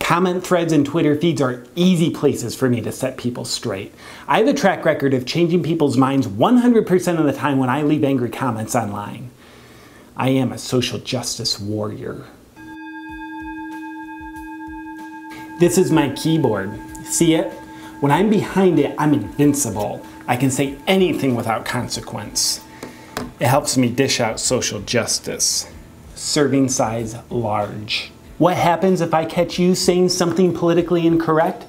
Comment threads and Twitter feeds are easy places for me to set people straight. I have a track record of changing people's minds 100% of the time when I leave angry comments online. I am a social justice warrior. This is my keyboard. See it? When I'm behind it, I'm invincible. I can say anything without consequence. It helps me dish out social justice. Serving size large. What happens if I catch you saying something politically incorrect?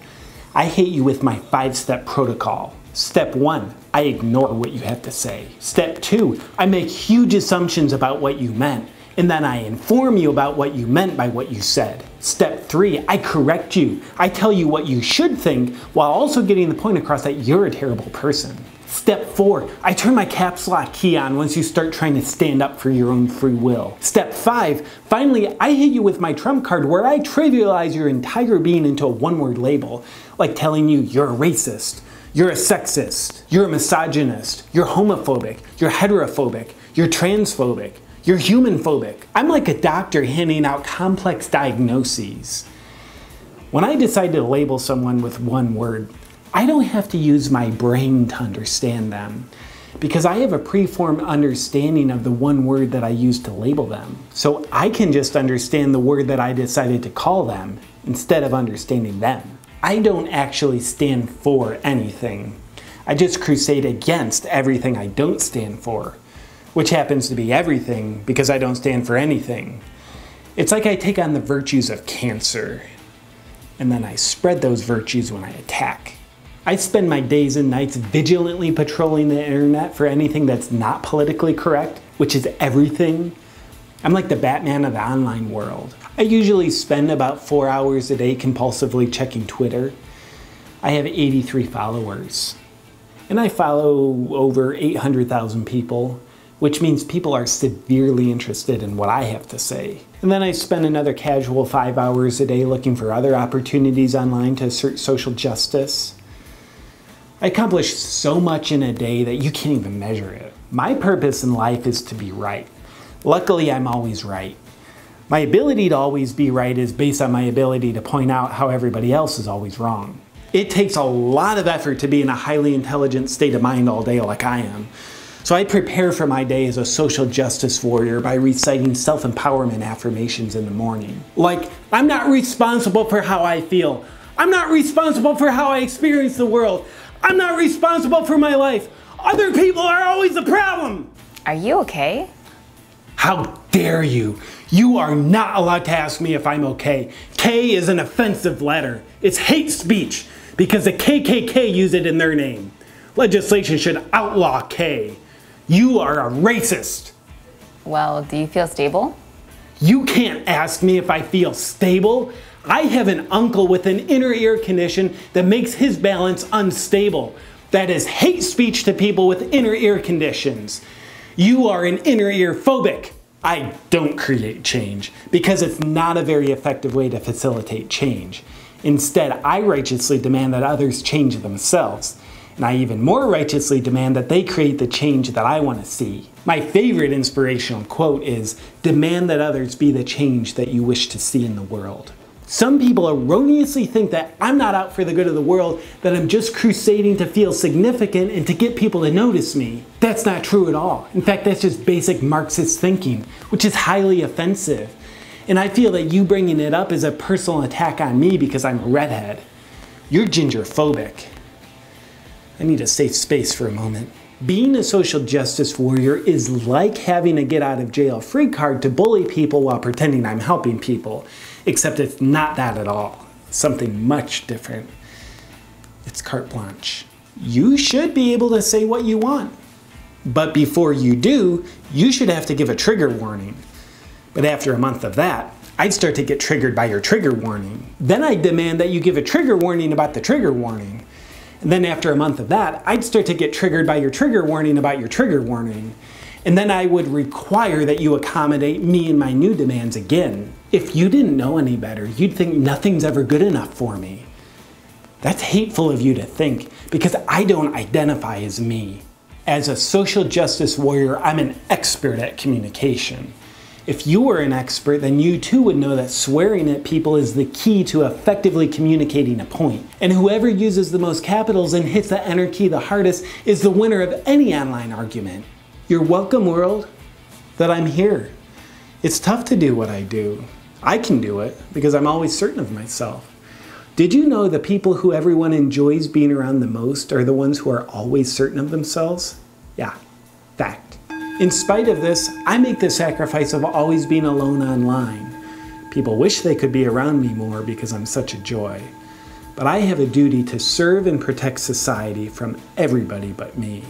I hit you with my 5-step protocol. Step 1, I ignore what you have to say. Step 2, I make huge assumptions about what you meant, and then I inform you about what you meant by what you said. Step 3, I correct you. I tell you what you should think while also getting the point across that you're a terrible person. Step 4, I turn my caps lock key on once you start trying to stand up for your own free will. Step 5, finally, I hit you with my trump card where I trivialize your entire being into a one-word label, like telling you you're a racist, you're a sexist, you're a misogynist, you're homophobic, you're heterophobic, you're transphobic, you're human-phobic. I'm like a doctor handing out complex diagnoses. When I decide to label someone with one word, I don't have to use my brain to understand them, because I have a preformed understanding of the one word that I use to label them. So I can just understand the word that I decided to call them instead of understanding them. I don't actually stand for anything. I just crusade against everything I don't stand for, which happens to be everything because I don't stand for anything. It's like I take on the virtues of cancer, and then I spread those virtues when I attack. I spend my days and nights vigilantly patrolling the internet for anything that's not politically correct, which is everything. I'm like the Batman of the online world. I usually spend about 4 hours a day compulsively checking Twitter. I have 83 followers, and I follow over 800,000 people, which means people are severely interested in what I have to say. And then I spend another casual 5 hours a day looking for other opportunities online to assert social justice. I accomplish so much in a day that you can't even measure it. My purpose in life is to be right. Luckily, I'm always right. My ability to always be right is based on my ability to point out how everybody else is always wrong. It takes a lot of effort to be in a highly intelligent state of mind all day like I am. So I prepare for my day as a social justice warrior by reciting self-empowerment affirmations in the morning. Like, I'm not responsible for how I feel. I'm not responsible for how I experience the world. I'm not responsible for my life. Other people are always the problem. Are you okay? How dare you? You are not allowed to ask me if I'm okay. K is an offensive letter. It's hate speech because the KKK use it in their name. Legislation should outlaw K. You are a racist. Well, do you feel stable? You can't ask me if I feel stable. I have an uncle with an inner ear condition that makes his balance unstable. That is hate speech to people with inner ear conditions. You are an inner ear phobic. I don't create change because it's not a very effective way to facilitate change. Instead, I righteously demand that others change themselves. And I even more righteously demand that they create the change that I want to see. My favorite inspirational quote is, "Demand that others be the change that you wish to see in the world." Some people erroneously think that I'm not out for the good of the world, that I'm just crusading to feel significant and to get people to notice me. That's not true at all. In fact, that's just basic Marxist thinking, which is highly offensive. And I feel that you bringing it up is a personal attack on me because I'm a redhead. You're gingerphobic. I need a safe space for a moment. Being a social justice warrior is like having a get out of jail free card to bully people while pretending I'm helping people. Except it's not that at all. It's something much different. It's carte blanche. You should be able to say what you want. But before you do, you should have to give a trigger warning. But after a month of that, I'd start to get triggered by your trigger warning. Then I'd demand that you give a trigger warning about the trigger warning. And then after a month of that, I'd start to get triggered by your trigger warning about your trigger warning. And then I would require that you accommodate me and my new demands again. If you didn't know any better, you'd think nothing's ever good enough for me. That's hateful of you to think, because I don't identify as me. As a social justice warrior, I'm an expert at communication. If you were an expert, then you too would know that swearing at people is the key to effectively communicating a point. And whoever uses the most capitals and hits the enter key the hardest is the winner of any online argument. You're welcome, world, that I'm here. It's tough to do what I do. I can do it because I'm always certain of myself. Did you know the people who everyone enjoys being around the most are the ones who are always certain of themselves? Yeah, fact. In spite of this, I make the sacrifice of always being alone online. People wish they could be around me more because I'm such a joy. But I have a duty to serve and protect society from everybody but me.